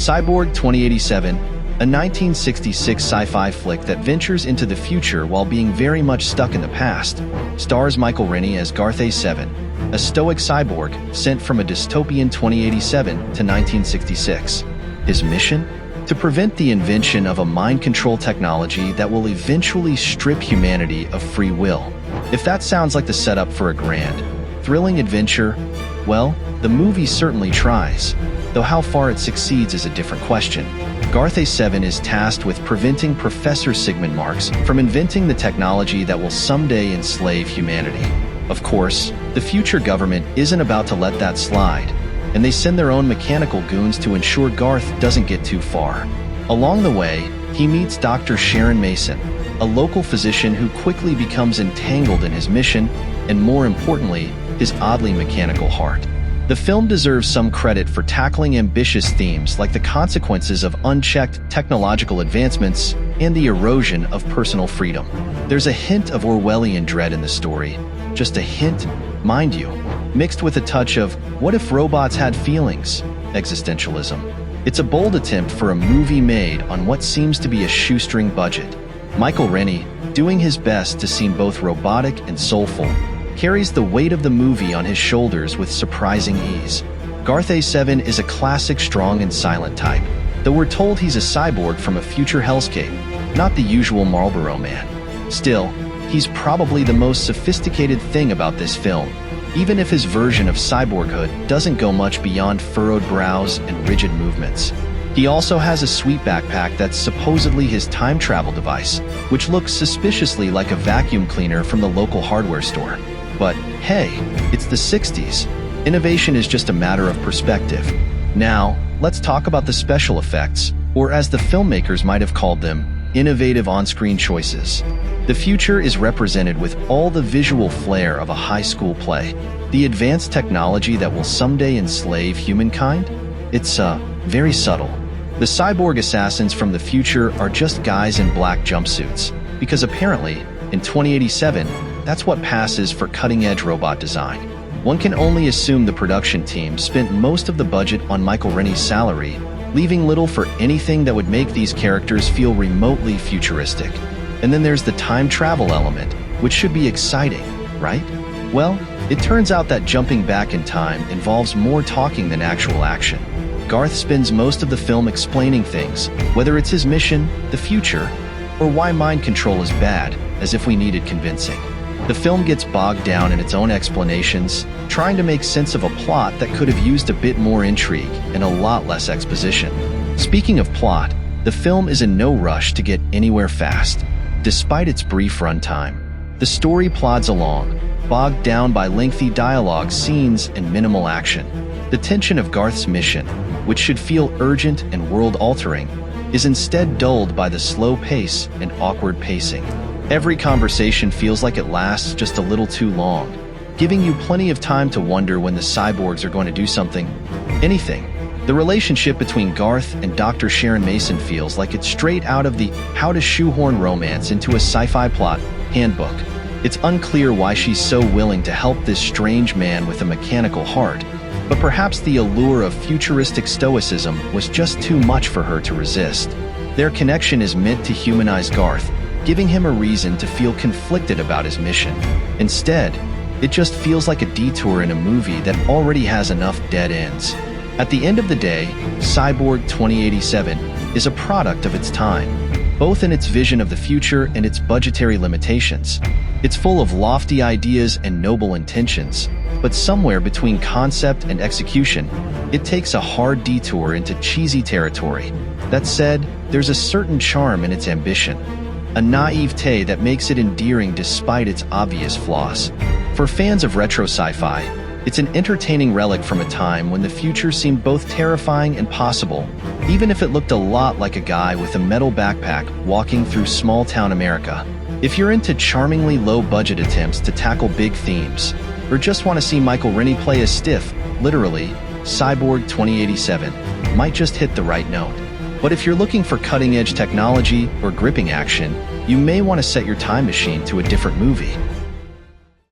Cyborg 2087, a 1966 sci-fi flick that ventures into the future while being very much stuck in the past, stars Michael Rennie as Garth A7, a stoic cyborg sent from a dystopian 2087 to 1966. His mission? To prevent the invention of a mind control technology that will eventually strip humanity of free will. If that sounds like the setup for a grand, thrilling adventure, well, the movie certainly tries, though how far it succeeds is a different question. Garth A7 is tasked with preventing Professor Sigmund Marx from inventing the technology that will someday enslave humanity. Of course, the future government isn't about to let that slide, and they send their own mechanical goons to ensure Garth doesn't get too far. Along the way, he meets Dr. Sharon Mason, a local physician who quickly becomes entangled in his mission, and more importantly, his oddly mechanical heart. The film deserves some credit for tackling ambitious themes like the consequences of unchecked technological advancements and the erosion of personal freedom. There's a hint of Orwellian dread in the story, just a hint, mind you, mixed with a touch of what if robots had feelings, existentialism. It's a bold attempt for a movie made on what seems to be a shoestring budget. Michael Rennie, doing his best to seem both robotic and soulful, carries the weight of the movie on his shoulders with surprising ease. Garth A7 is a classic strong and silent type, though we're told he's a cyborg from a future hellscape, not the usual Marlboro man. Still, he's probably the most sophisticated thing about this film, even if his version of cyborghood doesn't go much beyond furrowed brows and rigid movements. He also has a sweet backpack that's supposedly his time travel device, which looks suspiciously like a vacuum cleaner from the local hardware store. But hey, it's the 60s. Innovation is just a matter of perspective. Now, let's talk about the special effects, or as the filmmakers might have called them, innovative on-screen choices. The future is represented with all the visual flair of a high school play. The advanced technology that will someday enslave humankind? It's very subtle. The cyborg assassins from the future are just guys in black jumpsuits, because apparently, in 2087, that's what passes for cutting-edge robot design. One can only assume the production team spent most of the budget on Michael Rennie's salary, leaving little for anything that would make these characters feel remotely futuristic. And then there's the time travel element, which should be exciting, right? Well, it turns out that jumping back in time involves more talking than actual action. Garth spends most of the film explaining things, whether it's his mission, the future, or why mind control is bad, as if we needed convincing. The film gets bogged down in its own explanations, trying to make sense of a plot that could have used a bit more intrigue and a lot less exposition. Speaking of plot, the film is in no rush to get anywhere fast. Despite its brief runtime, the story plods along, bogged down by lengthy dialogue scenes and minimal action. The tension of Garth's mission, which should feel urgent and world-altering, is instead dulled by the slow pace and awkward pacing. Every conversation feels like it lasts just a little too long, giving you plenty of time to wonder when the cyborgs are going to do something, anything. The relationship between Garth and Dr. Sharon Mason feels like it's straight out of the How to Shoehorn Romance into a Sci-Fi Plot handbook. It's unclear why she's so willing to help this strange man with a mechanical heart, but perhaps the allure of futuristic stoicism was just too much for her to resist. Their connection is meant to humanize Garth, giving him a reason to feel conflicted about his mission. Instead, it just feels like a detour in a movie that already has enough dead ends. At the end of the day, Cyborg 2087 is a product of its time, both in its vision of the future and its budgetary limitations. It's full of lofty ideas and noble intentions, but somewhere between concept and execution, it takes a hard detour into cheesy territory. That said, there's a certain charm in its ambition, a naivete that makes it endearing despite its obvious flaws. For fans of retro sci-fi, it's an entertaining relic from a time when the future seemed both terrifying and possible, even if it looked a lot like a guy with a metal backpack walking through small-town America. If you're into charmingly low-budget attempts to tackle big themes, or just want to see Michael Rennie play a stiff, literally, Cyborg 2087 might just hit the right note. But if you're looking for cutting-edge technology or gripping action, you may want to set your time machine to a different movie.